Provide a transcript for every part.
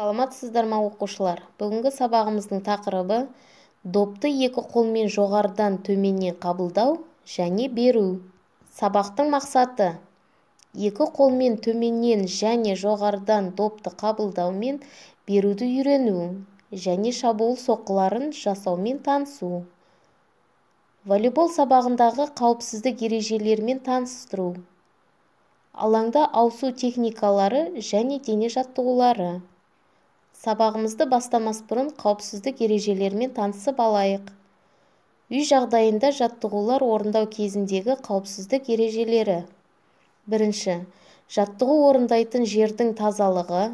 Саламатсыздар ма оқушылар? Бүгінгі сабағымыздың тақырыбы допты екі қолмен жоғарыдан төменнен қабылдау және беру. Сабақтың мақсаты екі қолмен төменнен және жоғарыдан допты қабылдау мен беруді үйрену және шабуыл соққыларын жасаумен танысу. Волейбол сабағындағы қауіпсіздік ережелерімен таныстыру. Алаңда ауысу техникалары және дене жаттығулары. Сабағымызды бастамас бұрын қауіпсіздік ережелерімен танысып алайық. Үй жағдайында жаттығулар орындау кезіндегі қауіпсіздік ережелері. Бірінші, жаттығу орындайтын жердің тазалығы.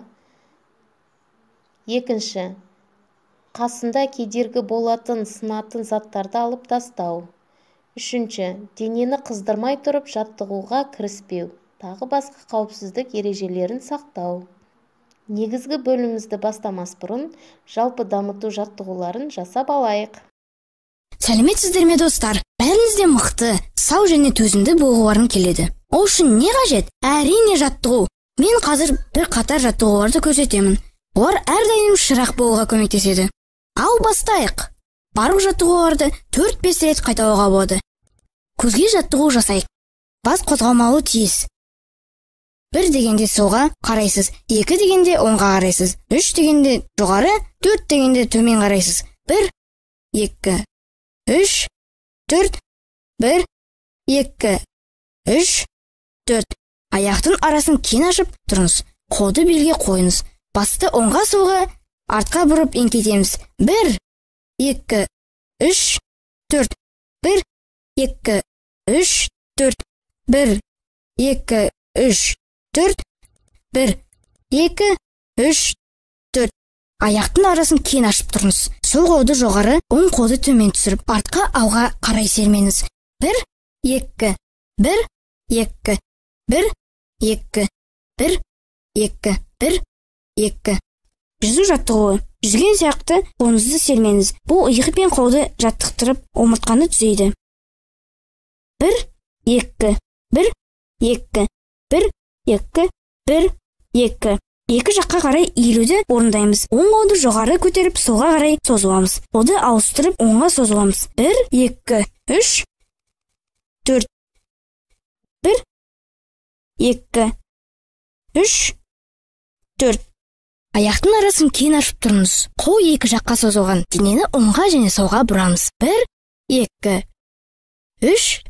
Екінші, қасында кедергі болатын сынатын заттарды алып тастау. Үшінші, денені қыздырмай тұрып жаттығуға кіріспеу. Тағы басқа қауіпсіздік ережелерін сақтау. Негізгі бөлімімізді бастамас бұрын жалпы дамыту жаттығуларын жасап алайық. Сәлеметсіздер ме достар? Бәріңіз де мықты, сау және төзімді болғыларың келеді. Ол үшін не қажет? Әрине жаттығу. Мен қазір бір қатар жаттығуларды көрсетемін. Олар әрдайым шырақ болуға көмектеседі. Ал бастайық. Барлық жаттығуларды 4-5 рет қайталауға болады. Көзге жаттығу жасайық. Бас қозғалмауы тиіс. 1 дегенде солға қарайсыз, 2 дегенде оңға қарайсыз, 3 дегенде жоғары, 4 дегенде төмен қарайсыз. 1, 2, 3, 4, 1, 2, 3, 4. Аяқтың арасын кең ашып тұрыңыз. Қолды белге қойыңыз. Басты оңға солға, артқа бұрып еңкейтеміз. 1, 2, 3, 4. 1, 2, 3, 4. 1, 2, 3, 4, 1, 2, 3, 4. Аяқтың арасын кең ашып тұрыңыз. Сол қолды жоғары, оң қолды төмен түсіріп, артқа алға қарай сермеңіз. 1, 2, 1, 2, 1, 2, 1, 2, 1, 2. Жүзу жаттығуы. Жүзген сияқты қолыңызды сермеңіз. Бұл иығы пен қолды жаттықтырып, омыртқаны түзейді. 1, 2, 1, 2, 1, 2, 1, 2. Екі жаққа қарай иілуді орындаймыз. Оң қолды жоғары көтеріп, солға қарай созуламыз. Қолды ауыстырып, оңға созуламыз. 1, 2, 3, 4. 1, 2, 3, 4. Аяқтың арасын кең ашып тұрыңыз. Қол екі жаққа созылған. Денені оңға және солға бұрамыз. 1, 2, 3,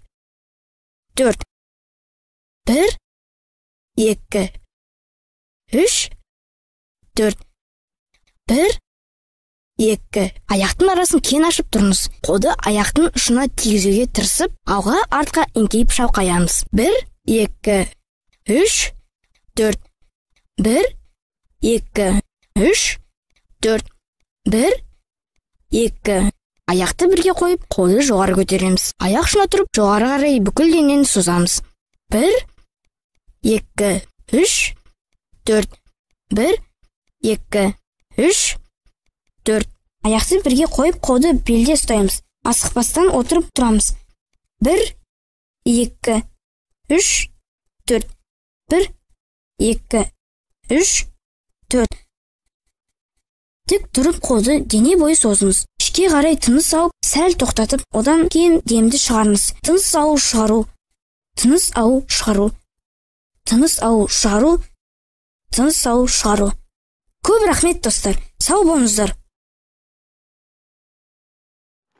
4. 1, 2, 3, 4. 1, 2. Аяқтың арасын кең ашып тұрыңыз. Қолды аяқтың ұшына тигізуге тырысып, алға артқа еңкейіп шалқаямыз. 1, 2, 3, 4. 1, 2, 3, 4. 1, 2. Аяқты бірге қойып, қолды жоғары көтереміз. Аяқ ұшына тұрып, жоғары қарай бүкіл денені созамыз. 1, 2, 3, 4. 1, 2, 3, 4. Аяқты бірге қойып, қолды белде ұстаймыз. Асықпастан отырып тұрамыз. 1, 2, 3, 4. 1, 2, 3, 4. Тік тұрып қолды дене бойы созыңыз. Ішке қарай тыныс алып, сәл тоқтатып, одан кейін демді шығарыңыз. Тыныс алу, шығару. Тыныс алу, шығару. Тыныс алу, шығару. Тыныс алу, шығару. Көп рахмет достар. Сау болыңыздар.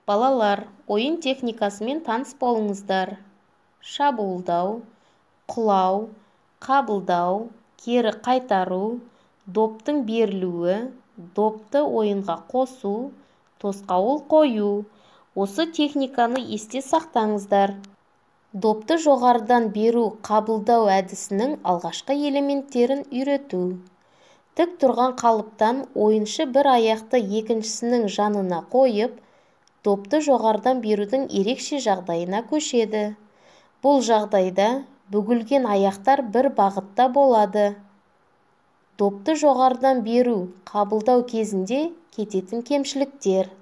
Балалар, ойын техникасымен таныс болыңыздар. Шабуылдау, құлау, қабылдау, кері қайтару, доптың берілуі, допты ойынға қосу, тосқауыл қою. Осы техниканы есте сақтаңыздар. Допты жоғарыдан беру, қабылдау әдісінің алғашқы элементтерін үйрету. Тік тұрған қалыптан ойыншы бір аяқты екіншісінің жанына қойып, допты жоғарыдан берудің ерекше жағдайына көшеді. Бұл жағдайда бүгілген аяқтар бір бағытта болады. Допты жоғарыдан беру, қабылдау кезінде кететін кемшіліктер.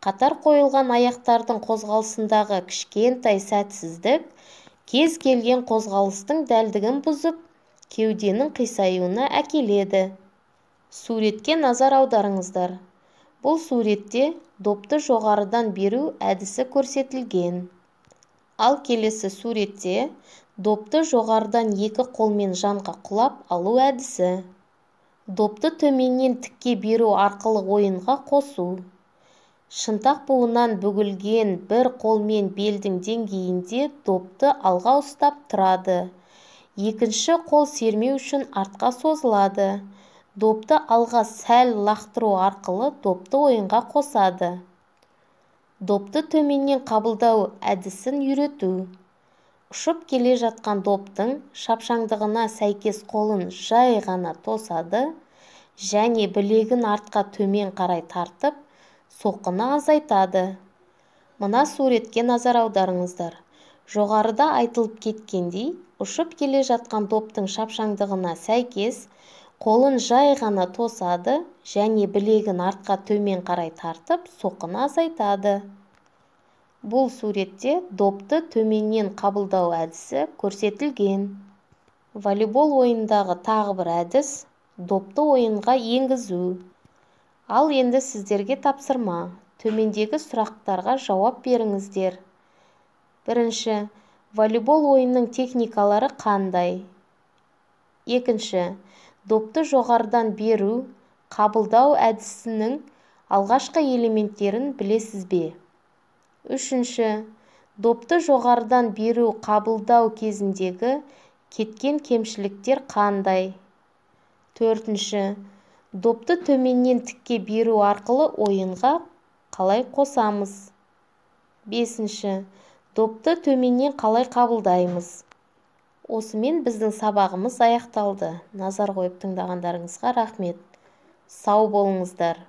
Қатар қойылған аяқтардың қозғалысындағы кішкентай сәтсіздік кез келген қозғалыстың дәлдігін бұзып, кеуденің қисаюына әкеледі. Суретке назар аударыңыздар. Бұл суретте допты жоғарыдан беру әдісі көрсетілген. Ал келесі суретте допты жоғарыдан екі қолмен жанға құлап алу әдісі. Допты төменнен тікке беру арқылы ойынға қосу. Шынтақ буынан бүгілген бір қолмен белдің деңгейінде допты алға ұстап тұрады. Екінші қол сермеу үшін артқа созылады. Допты алға сәл лақтыру арқылы допты ойынға қосады. Допты төменнен қабылдау әдісін үйрету. Ұшып келе жатқан доптың шапшаңдығына сәйкес қолын жай ғана тосады және білегін артқа төмен қарай тартып, соққыны азайтады. Мына суретке назар аударыңыздар. Жоғарыда айтылып кеткендей, ұшып келе жатқан доптың шапшаңдығына сәйкес қолын жай ғана тосады және білегін артқа төмен қарай тартып, соққыны азайтады. Бұл суретте допты төменнен қабылдау әдісі көрсетілген. Волейбол ойындағы тағы бір әдіс – допты ойынға енгізу. Ал енді сіздерге тапсырма. Төмендегі сұрақтарға жауап беріңіздер. Бірінші, волейбол ойынның техникалары қандай? Екінші, допты жоғарыдан беру, қабылдау әдісінің алғашқы элементтерін білесіз бе? Үшінші, допты жоғарыдан беру, қабылдау кезіндегі кеткен кемшіліктер қандай? Төртінші, допты төменнен тікке беру арқылы ойынға қалай қосамыз? Бесінші, допты төменнен қалай қабылдаймыз? Осымен біздің сабағымыз аяқталды. Назар қойып тыңдағандарыңызға рахмет. Сау болыңыздар.